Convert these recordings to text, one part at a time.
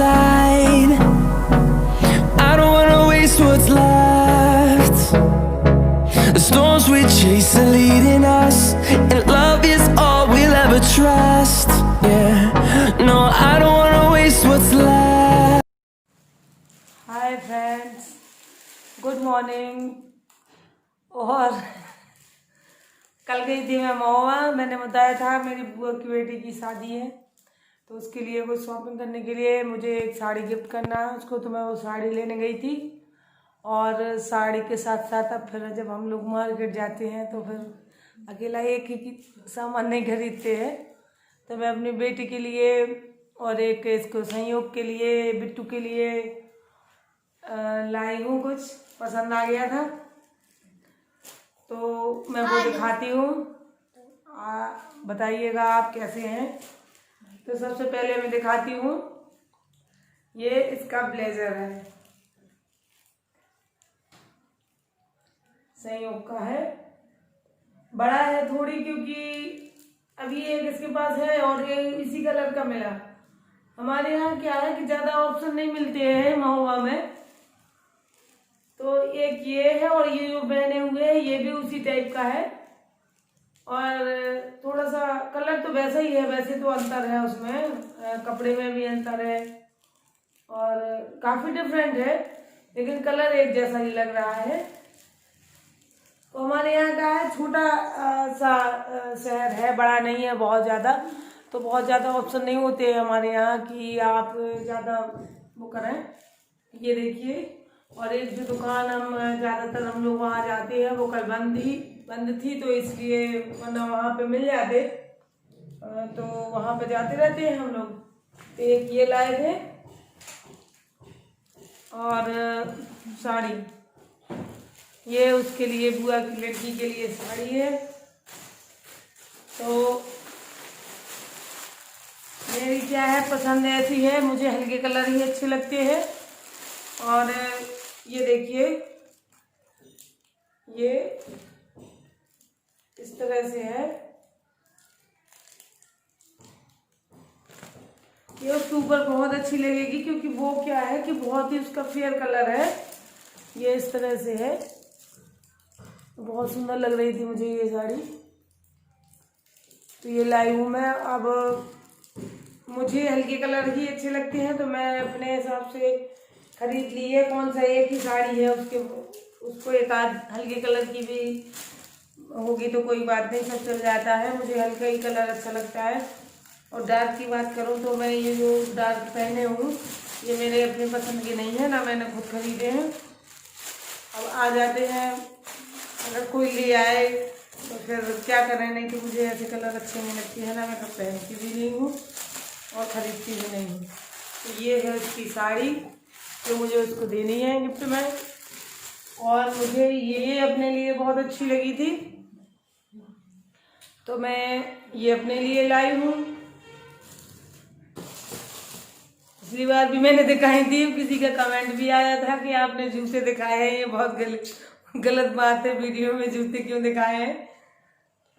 inside. I don't wanna waste what's left. The storms we chase are leading us, and love is all we'll ever trust. Yeah, no, I don't wanna waste what's left. Hi friends, good morning. और कल गई थी मैं महुआ। मैंने बताया था मेरी बुआ की बेटी की शादी है, तो उसके लिए कुछ शॉपिंग करने के लिए मुझे एक साड़ी गिफ्ट करना है उसको, तो मैं वो साड़ी लेने गई थी। और साड़ी के साथ साथ अब फिर जब हम लोग मार्केट जाते हैं तो फिर अकेला एक ही सामान नहीं खरीदते हैं, तो मैं अपनी बेटी के लिए और एक इसको संयोग के लिए, बिट्टू के लिए लाई हूँ। कुछ पसंद आ गया था तो मैं वो दिखाती हूँ, बताइएगा आप कैसे हैं। तो सबसे पहले मैं दिखाती हूँ, ये इसका ब्लेजर है, संयोग का है। बड़ा है थोड़ी, क्योंकि अभी एक इसके पास है और ये इसी कलर का मिला। हमारे यहाँ क्या है कि ज़्यादा ऑप्शन नहीं मिलते हैं महुआ में, तो एक ये है और ये जो पहने हुए हैं ये भी उसी टाइप का है। और थोड़ा सा कलर तो वैसा ही है, वैसे तो अंतर है उसमें, कपड़े में भी अंतर है और काफ़ी डिफरेंट है, लेकिन कलर एक जैसा ही लग रहा है। तो हमारे यहाँ का है, छोटा सा शहर है, बड़ा नहीं है बहुत ज़्यादा, तो बहुत ज़्यादा ऑप्शन नहीं होते हैं हमारे यहाँ कि आप ज़्यादा वो करें। ये देखिए, और एक जो दुकान हम ज़्यादातर हम लोग वहाँ जाते हैं वो कल बंद थी, तो इसलिए वरना वहाँ पे मिल जाते, तो वहाँ पे जाते रहते हैं हम लोग। तो एक ये लाए थे और साड़ी, ये उसके लिए, बुआ की लड़की के लिए साड़ी है। तो मेरी क्या है, पसंद ऐसी है, मुझे हल्के कलर ही अच्छे लगते हैं। और ये देखिए, ये इस तरह से है, ये उसके ऊपर बहुत अच्छी लगेगी, क्योंकि वो क्या है कि बहुत ही उसका फेयर कलर है। ये इस तरह से है, बहुत सुंदर लग रही थी मुझे ये साड़ी, तो ये लाई हूँ मैं। अब मुझे हल्के कलर ही अच्छे लगते हैं, तो मैं अपने हिसाब से खरीद ली है। कौन सा, एक ही साड़ी है, उसको एक आध हल्के कलर की भी होगी तो कोई बात नहीं, सब चल जाता है। मुझे हल्का ही कलर अच्छा लगता है। और डार्क की बात करूँ तो मैं ये जो डार्क पहने हूँ ये मेरे अपने पसंद के नहीं है, ना मैंने खुद खरीदे हैं। अब आ जाते हैं, अगर कोई ले आए तो फिर क्या करें, नहीं तो मुझे ऐसे कलर अच्छे नहीं लगते हैं, ना मैं कब पहनती भी नहीं हूँ और ख़रीदती भी नहीं हूँ। तो ये है उसकी साड़ी जो मुझे उसको देनी है गिफ्ट में। और मुझे ये अपने लिए बहुत अच्छी लगी थी, तो मैं ये अपने लिए लाई हूँ। पिछली बार भी मैंने दिखाई थी, किसी का कमेंट भी आया था कि आपने जूते दिखाए हैं, ये बहुत गलत बात है, वीडियो में जूते क्यों दिखाए हैं।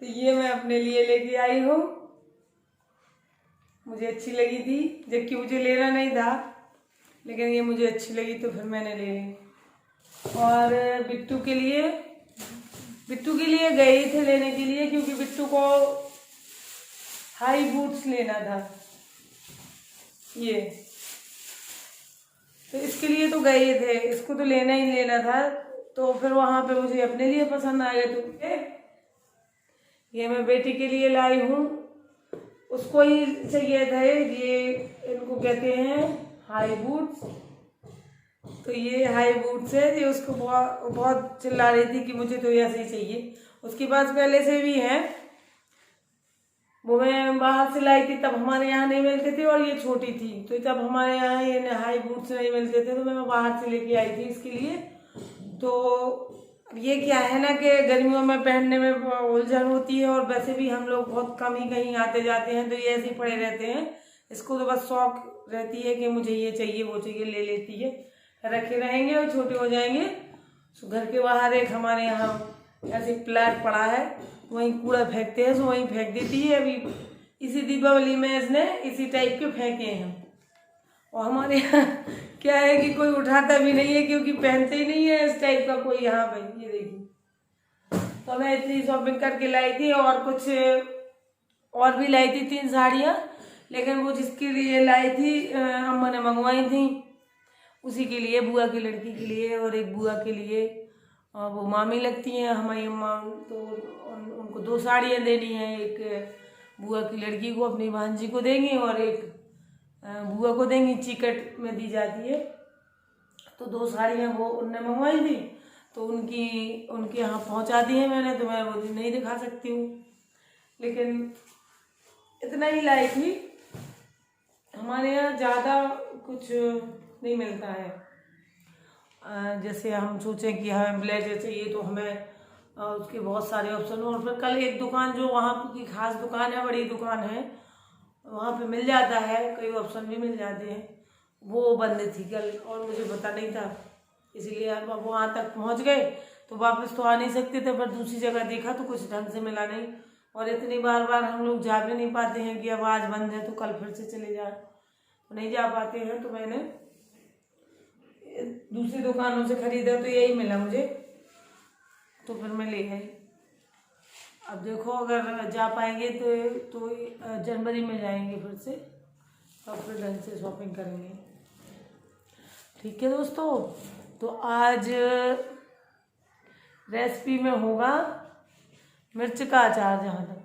तो ये मैं अपने लिए लेके आई हूँ, मुझे अच्छी लगी थी, जबकि मुझे लेना नहीं था, लेकिन ये मुझे अच्छी लगी तो फिर मैंने ले ली। और बिट्टू के लिए गए थे लेने के लिए, क्योंकि बिट्टू को हाई बूट्स लेना था ये, तो इसके लिए तो गए थे, इसको तो लेना ही लेना था। तो फिर वहाँ पे मुझे अपने लिए पसंद आ गए, तो ये मैं बेटी के लिए लाई हूँ, उसको ही चाहिए थे। ये इनको कहते हैं हाई बूट्स, तो ये हाई बूट्स है। ये उसको बहुत चिल्ला रही थी कि मुझे तो ऐसे ही चाहिए। उसके पास पहले से भी हैं, वो मैं बाहर से लाई थी, तब हमारे यहाँ नहीं मिलते थे और ये छोटी थी, तो जब हमारे यहाँ ये हाई बूट्स नहीं मिलते थे तो मैं बाहर से लेके आई थी इसके लिए। तो ये क्या है ना कि गर्मियों में पहनने में उलझन होती है, और वैसे भी हम लोग बहुत कम ही कहीं आते जाते हैं, तो ये ऐसे ही पड़े रहते हैं। इसको तो बस शौक रहती है कि मुझे ये चाहिए वो चाहिए, ले लेती है, रखे रहेंगे और छोटे हो जाएंगे। तो घर के बाहर एक हमारे यहाँ ऐसे प्लाट पड़ा है, वहीं कूड़ा फेंकते हैं, तो वहीं फेंक देती है। अभी इसी दीपावली में इसने इसी टाइप के फेंके हैं, और हमारे यहाँ क्या है कि कोई उठाता भी नहीं है, क्योंकि पहनते ही नहीं है इस टाइप का कोई यहाँ पे। ये देखिए, तो मैं इतनी शॉपिंग करके लाई थी, और कुछ और भी लाई थी 3 साड़ियाँ, लेकिन वो जिसके लिए लाई थी अम्मा ने मंगवाई थी, उसी के लिए, बुआ की लड़की के लिए, और एक बुआ के लिए, और वो मामी लगती हैं हमारी अम्मा, तो उनको 2 साड़ियाँ देनी है। एक बुआ की लड़की को, अपनी भांजी को देंगी, और एक बुआ को देंगी, चिकट में दी जाती है। तो 2 साड़ियाँ वो उनने मंगवाई थी, तो उनके यहाँ पहुँचा दी है मैंने, तो मैं वो नहीं दिखा सकती हूँ, लेकिन इतना ही लाई थी। हमारे यहाँ ज़्यादा कुछ नहीं मिलता है। जैसे हम सोचें कि हमें ब्लेजर चाहिए, तो हमें उसके बहुत सारे ऑप्शन। और फिर कल एक दुकान, जो वहाँ की खास दुकान है, बड़ी दुकान है, वहाँ पे मिल जाता है, कई ऑप्शन भी मिल जाते हैं, वो बंद थी कल, और मुझे पता नहीं था, इसीलिए अब वहाँ तक पहुँच गए तो वापस तो आ नहीं सकते थे, पर दूसरी जगह देखा तो कुछ ढंग से मिला नहीं। और इतनी बार बार हम लोग जा भी नहीं पाते हैं कि अब आज बंद है तो कल फिर से चले जाए, तो नहीं जा पाते हैं। तो मैंने दूसरी दुकानों से खरीदा, तो यही मिला मुझे, तो फिर मैं ले आई। अब देखो, अगर जा पाएंगे तो जनवरी में जाएंगे फिर से, तब फिर ढंग से शॉपिंग करेंगे। ठीक है दोस्तों, तो आज रेसिपी में होगा मिर्च का अचार। जहाँ तक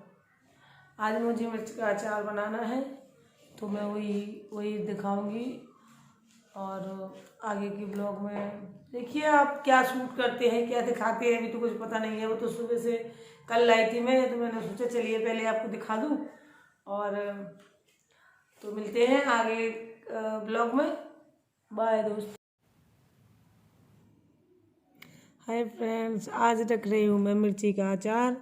आज मुझे मिर्च का अचार बनाना है, तो मैं वही दिखाऊंगी, और आगे के ब्लॉग में देखिए आप क्या शूट करते हैं, क्या दिखाते हैं, अभी तो कुछ पता नहीं है। वो तो सुबह से कल लाई थी मैं, तो मैंने सोचा चलिए पहले आपको दिखा दूं, और तो मिलते हैं आगे ब्लॉग में। बाय दोस्तों। हाय फ्रेंड्स, आज रख रही हूँ मैं मिर्ची का अचार,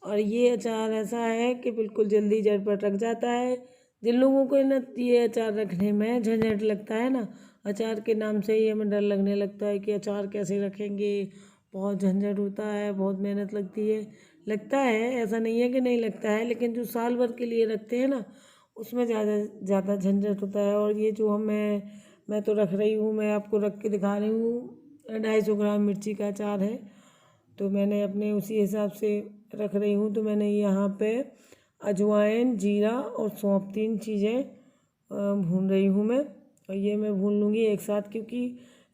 और ये अचार ऐसा है कि बिल्कुल जल्दी झटपट रख जाता है। जिन लोगों को ना ये अचार रखने में झंझट लगता है ना, अचार के नाम से ही हमें डर लगने लगता है कि अचार कैसे रखेंगे, बहुत झंझट होता है, बहुत मेहनत लगती है। लगता है, ऐसा नहीं है कि नहीं लगता है, लेकिन जो साल भर के लिए रखते हैं ना, उसमें ज़्यादा झंझट होता है। और ये जो मैं तो रख रही हूँ, मैं आपको रख के दिखा रही हूँ, 250 ग्राम मिर्ची का अचार है, तो मैंने अपने उसी हिसाब से रख रही हूँ। तो मैंने यहाँ पे अजवाइन, जीरा और सौंफ 3 चीज़ें भून रही हूँ मैं, और ये मैं भून लूँगी एक साथ, क्योंकि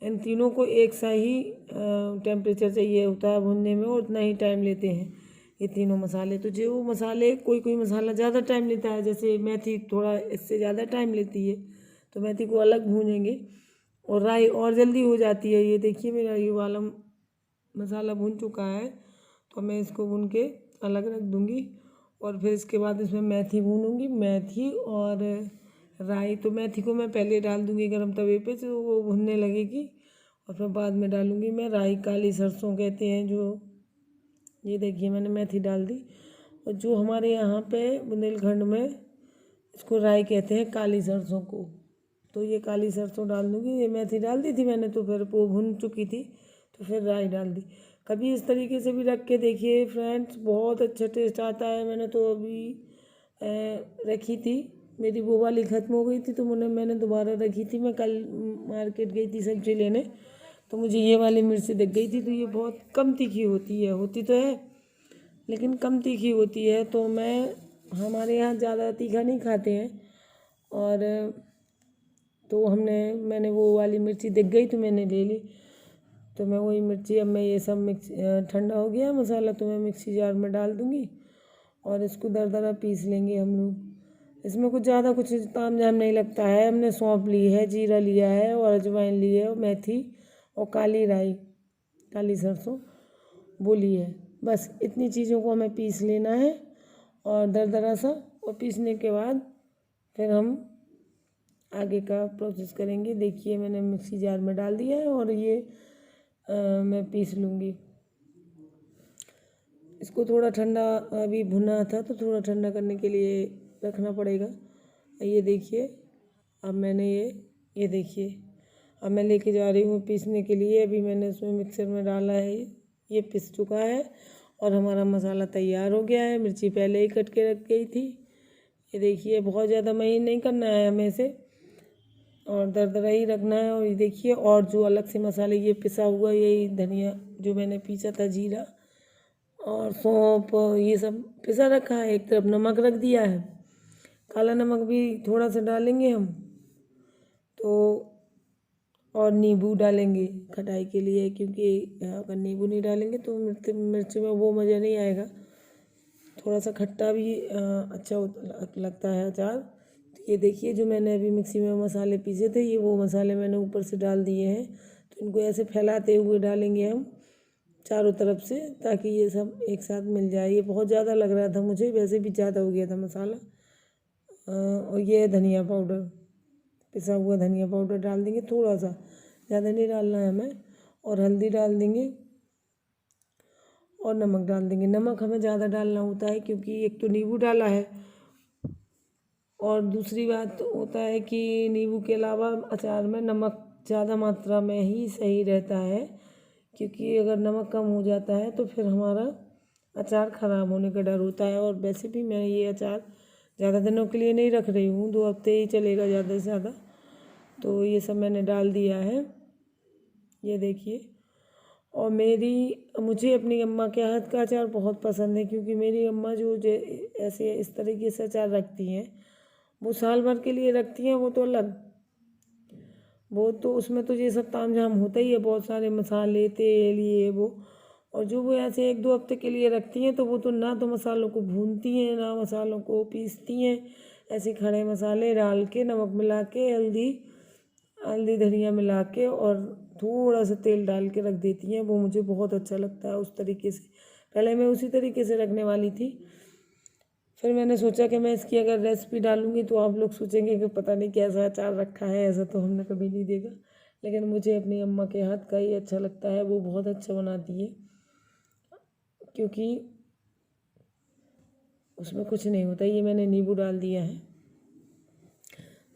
इन तीनों को एक सा ही टेम्परेचर चाहिए होता है भूनने में, और उतना ही टाइम लेते हैं ये तीनों मसाले। तो जो मसाले, कोई मसाला ज़्यादा टाइम लेता है, जैसे मेथी थोड़ा इससे ज़्यादा टाइम लेती है, तो मेथी को अलग भूनेंगे, और राई और जल्दी हो जाती है। ये देखिए मेरा ये वाला मसाला भून चुका है, तो मैं इसको भून के अलग रख दूँगी, और फिर इसके बाद इसमें मेथी भूनूँगी, मेथी और राई। तो मेथी को मैं पहले डाल दूँगी गरम तवे पे, तो वो भुनने लगेगी, और फिर बाद में डालूँगी मैं राई, काली सरसों कहते हैं जो। ये देखिए मैंने मेथी डाल दी, और जो हमारे यहाँ पे बुंदेलखंड में इसको राई कहते हैं, काली सरसों को, तो ये काली सरसों डाल दूँगी। ये मेथी डाल दी थी मैंने, तो फिर वो भुन चुकी थी, तो फिर राई डाल दी। कभी इस तरीके से भी रख के देखिए फ्रेंड्स, बहुत अच्छा टेस्ट आता है। मैंने तो अभी रखी थी, मेरी वो वाली ख़त्म हो गई थी, तो मैंने दोबारा रखी थी। मैं कल मार्केट गई थी सब्जी लेने, तो मुझे ये वाली मिर्ची दिख गई थी, तो ये बहुत कम तीखी होती तो है, लेकिन कम तीखी होती है। तो हमारे यहाँ ज़्यादा तीखा नहीं खाते हैं, और तो मैंने वो वाली मिर्ची दिख गई, तो मैंने ले ली। तो मैं वही मिर्ची, अब मैं ये सब ठंडा हो गया मसाला, तो मैं मिक्सी जार में डाल दूँगी, और इसको दरदरा पीस लेंगे हम लोग। इसमें कुछ ताम झाम नहीं लगता है। हमने सौंफ ली है, जीरा लिया है, और अजवाइन ली है, और मेथी, और काली राई, काली सरसों वो ली है। बस इतनी चीज़ों को हमें पीस लेना है, और दरदरा सा, और पीसने के बाद फिर हम आगे का प्रोसेस करेंगे। देखिए मैंने मिक्सी जार में डाल दिया है, और ये मैं पीस लूँगी। इसको थोड़ा ठंडा, अभी भुना था तो थोड़ा ठंडा करने के लिए रखना पड़ेगा। ये देखिए, अब मैंने ये देखिए, अब मैं लेके जा रही हूँ पीसने के लिए। अभी मैंने उसमें मिक्सर में डाला है, ये पिस चुका है, और हमारा मसाला तैयार हो गया है। मिर्ची पहले ही कट के रख गई थी। ये देखिए, बहुत ज़्यादा महीन नहीं करना है हमें इसे, और दरदरा ही रखना है। और ये देखिए, और जो अलग से मसाले, ये पिसा हुआ यही धनिया जो मैंने पीसा था, जीरा और सौंफ, ये सब पिसा रखा है। एक तरफ नमक रख दिया है, काला नमक भी थोड़ा सा डालेंगे हम तो, और नींबू डालेंगे खटाई के लिए, क्योंकि अगर नींबू नहीं डालेंगे तो मिर्च में वो मज़ा नहीं आएगा। थोड़ा सा खट्टा भी अच्छा लगता है अचार। तो ये देखिए, जो मैंने अभी मिक्सी में मसाले पीसे थे, ये वो मसाले मैंने ऊपर से डाल दिए हैं। तो इनको ऐसे फैलाते हुए डालेंगे हम चारों तरफ से, ताकि ये सब एक साथ मिल जाए। ये बहुत ज़्यादा लग रहा था मुझे, वैसे भी ज़्यादा हो गया था मसाला। और ये धनिया पाउडर, पिसा हुआ धनिया पाउडर डाल देंगे थोड़ा सा, ज़्यादा नहीं डालना है हमें। और हल्दी डाल देंगे और नमक डाल देंगे। नमक हमें ज़्यादा डालना होता है, क्योंकि एक तो नींबू डाला है, और दूसरी बात होता है कि नींबू के अलावा अचार में नमक ज़्यादा मात्रा में ही सही रहता है, क्योंकि अगर नमक कम हो जाता है तो फिर हमारा अचार ख़राब होने का डर होता है। और वैसे भी मैं ये अचार ज़्यादा दिनों के लिए नहीं रख रही हूँ, 2 हफ्ते ही चलेगा ज़्यादा से ज़्यादा। तो ये सब मैंने डाल दिया है, ये देखिए। और मुझे अपनी अम्मा के हाथ का अचार बहुत पसंद है, क्योंकि मेरी अम्मा जो ऐसे इस तरीके से अचार रखती हैं, वो साल भर के लिए रखती हैं। वो तो अलग, वो तो उसमें तो ये सब तामझाम होता ही है, बहुत सारे मसाले, तेल, ये वो। और जो वो ऐसे 1-2 हफ्ते के लिए रखती हैं, तो वो तो ना तो मसालों को भूनती हैं, ना मसालों को पीसती हैं। ऐसे खड़े मसाले डाल के, नमक मिला के, हल्दी धनिया मिला के, और थोड़ा सा तेल डाल के रख देती हैं। वो मुझे बहुत अच्छा लगता है उस तरीके से। पहले मैं उसी तरीके से रखने वाली थी, फिर मैंने सोचा कि मैं इसकी अगर रेसिपी डालूँगी तो आप लोग सोचेंगे कि पता नहीं कैसा अचार रखा है, ऐसा तो हमने कभी नहीं देखा। लेकिन मुझे अपनी अम्मा के हाथ का ही अच्छा लगता है, वो बहुत अच्छा बनाती है, क्योंकि उसमें कुछ नहीं होता। ये मैंने नींबू डाल दिया है,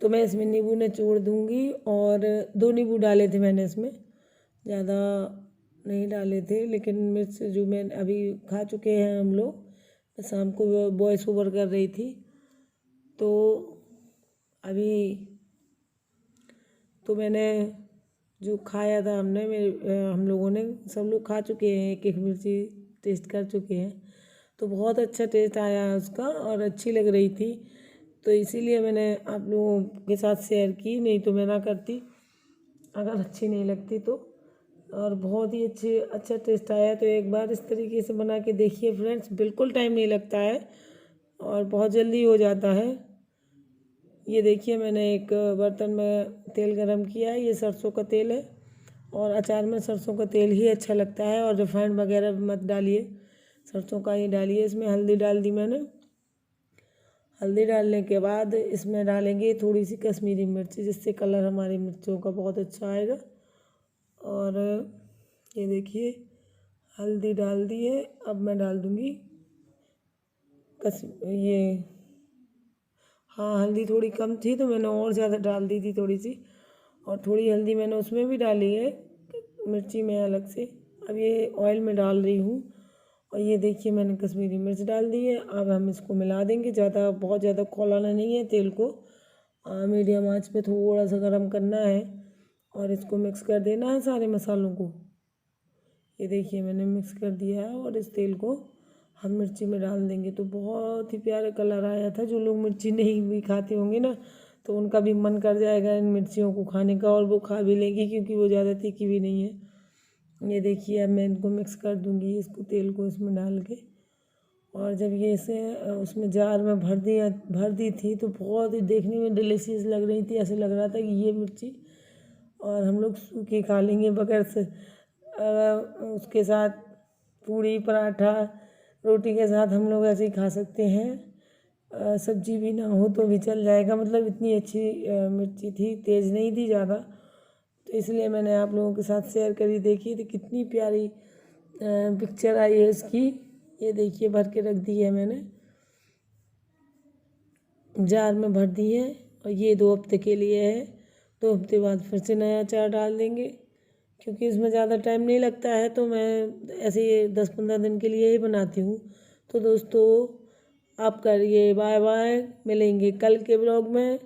तो मैं इसमें नींबू निचोड़ दूँगी। और 2 नींबू डाले थे मैंने इसमें, ज़्यादा नहीं डाले थे। लेकिन मिर्च जो मैं अभी खा चुके हैं हम लोग, शाम को वॉइस ओवर कर रही थी, तो अभी तो मैंने जो खाया था हम लोगों ने, सब लोग खा चुके हैं, एक मिर्ची टेस्ट कर चुके हैं। तो बहुत अच्छा टेस्ट आया है उसका, और अच्छी लग रही थी, तो इसीलिए मैंने आप लोगों के साथ शेयर की, नहीं तो मैं ना करती अगर अच्छी नहीं लगती तो। और बहुत ही अच्छा टेस्ट आया। तो एक बार इस तरीके से बना के देखिए फ्रेंड्स, बिल्कुल टाइम नहीं लगता है और बहुत जल्दी हो जाता है। ये देखिए, मैंने एक बर्तन में तेल गरम किया है, ये सरसों का तेल है, और अचार में सरसों का तेल ही अच्छा लगता है। और रिफाइंड वगैरह मत डालिए, सरसों का ही डालिए। इसमें हल्दी डाल दी मैंने। हल्दी डालने के बाद इसमें डालेंगे थोड़ी सी कश्मीरी मिर्च, जिससे कलर हमारी मिर्चों का बहुत अच्छा आएगा। और ये देखिए, हल्दी डाल दी है। अब मैं डाल दूँगी हल्दी थोड़ी कम थी तो मैंने और ज़्यादा डाल दी थी थोड़ी सी, और थोड़ी हल्दी मैंने उसमें भी डाली है मिर्ची में अलग से। अब ये ऑयल में डाल रही हूँ, और ये देखिए मैंने कश्मीरी मिर्च डाल दी है। अब हम इसको मिला देंगे, बहुत ज़्यादा खौलाना नहीं है तेल को, मीडियम आंच पे थोड़ा सा गरम करना है, और इसको मिक्स कर देना है सारे मसालों को। ये देखिए मैंने मिक्स कर दिया है, और इस तेल को हम मिर्ची में डाल देंगे। तो बहुत ही प्यारा कलर आया था। जो लोग मिर्ची नहीं भी खाते होंगे ना, तो उनका भी मन कर जाएगा इन मिर्चियों को खाने का, और वो खा भी लेंगी, क्योंकि वो ज़्यादा तीखी भी नहीं है। ये देखिए, अब मैं इनको मिक्स कर दूँगी, इसको तेल को इसमें डाल के। और जब ये इसे उसमें जार में भर दी थी, तो बहुत ही देखने में डिलीशियस लग रही थी। ऐसे लग रहा था कि ये मिर्ची और हम लोग सूखी खा लेंगे बगैर से, उसके साथ पूड़ी, पराठा, रोटी के साथ हम लोग ऐसे ही खा सकते हैं। सब्जी भी ना हो तो भी चल जाएगा। मतलब इतनी अच्छी मिर्ची थी, तेज़ नहीं थी ज़्यादा, तो इसलिए मैंने आप लोगों के साथ शेयर करी। देखिए तो कितनी प्यारी पिक्चर आई है इसकी। ये देखिए, भर के रख दी है मैंने, जार में भर दी है, और ये 2 हफ्ते के लिए है। 2 हफ्ते बाद फिर से नया अचार डाल देंगे, क्योंकि इसमें ज़्यादा टाइम नहीं लगता है। तो मैं ऐसे 10-15 दिन के लिए ही बनाती हूँ। तो दोस्तों, आप करिए, बाय बाय, मिलेंगे कल के ब्लॉग में।